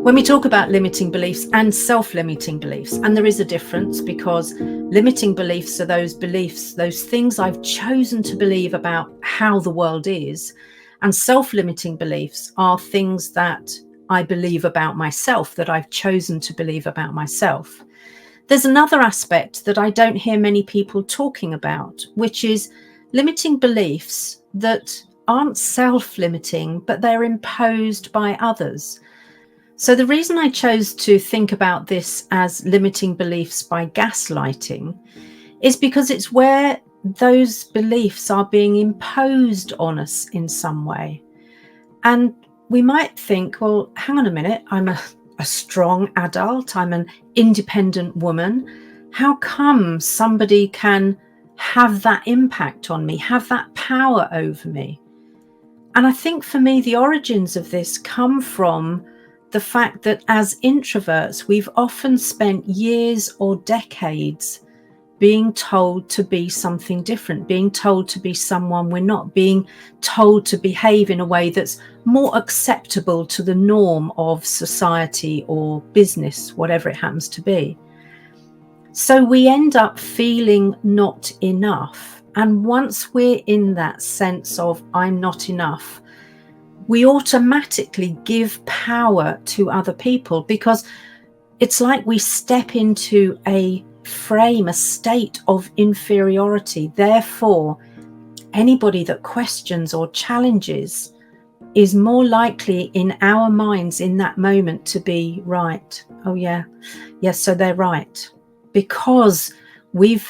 When we talk about limiting beliefs and self-limiting beliefs, and there is a difference, because limiting beliefs are those beliefs, those things I've chosen to believe about how the world is, and self-limiting beliefs are things that I believe about myself, that I've chosen to believe about myself. There's another aspect that I don't hear many people talking about, which is limiting beliefs that aren't self-limiting, but they're imposed by others. So the reason I chose to think about this as limiting beliefs by gaslighting is because it's where those beliefs are being imposed on us in some way. And we might think, well, hang on a minute, I'm a strong adult, I'm an independent woman. How come somebody can have that impact on me, have that power over me? And I think for me, the origins of this come from the fact that as introverts, we've often spent years or decades being told to be something different, being told to be someone we're not, being told to behave in a way that's more acceptable to the norm of society or business, whatever it happens to be. So we end up feeling not enough. And once we're in that sense of I'm not enough, we automatically give power to other people, because it's like we step into a frame, a state of inferiority. Therefore, anybody that questions or challenges is more likely in our minds in that moment to be right. Oh yeah, yes, so they're right. Because we've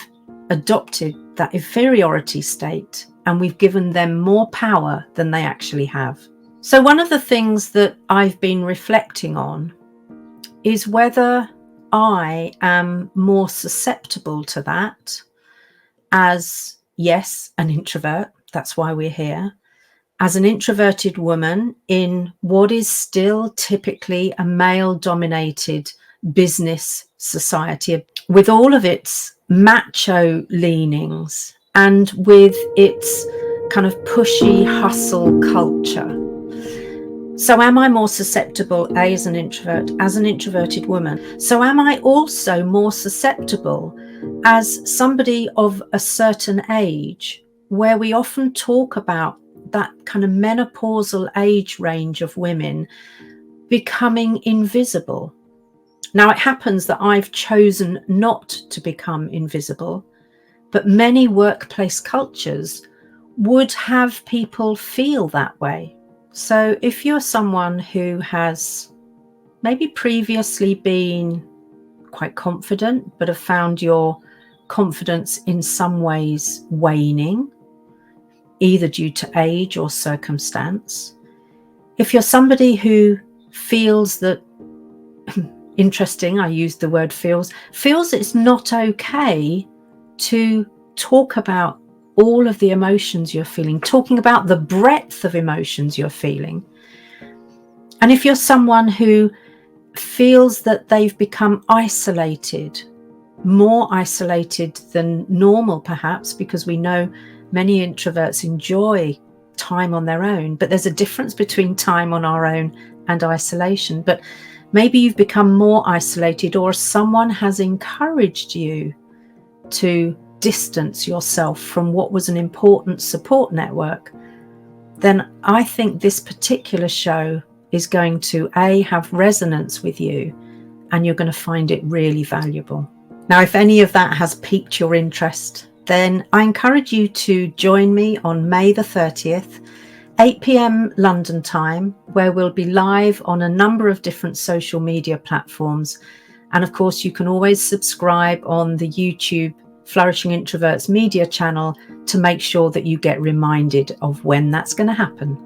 adopted that inferiority state and we've given them more power than they actually have. So one of the things that I've been reflecting on is whether I am more susceptible to that as, yes, an introvert, that's why we're here, as an introverted woman in what is still typically a male-dominated business society, with all of its macho leanings and with its kind of pushy hustle culture. So am I more susceptible, A, as an introvert, as an introverted woman? So am I also more susceptible as somebody of a certain age, where we often talk about that kind of menopausal age range of women becoming invisible? Now, it happens that I've chosen not to become invisible, but many workplace cultures would have people feel that way. So if you're someone who has maybe previously been quite confident, but have found your confidence in some ways waning, either due to age or circumstance, if you're somebody who feels that, interesting, I used the word feels it's not okay to talk about all of the emotions you're feeling, talking about the breadth of emotions you're feeling. And if you're someone who feels that they've become isolated, more isolated than normal perhaps, because we know many introverts enjoy time on their own, but there's a difference between time on our own and isolation. But maybe you've become more isolated, or someone has encouraged you to distance yourself from what was an important support network, then I think this particular show is going to have resonance with you, and you're going to find it really valuable. Now, if any of that has piqued your interest, then I encourage you to join me on May the 30th, 8 p.m. London time, where we'll be live on a number of different social media platforms. And of course, you can always subscribe on the YouTube Flourishing Introverts media channel to make sure that you get reminded of when that's going to happen.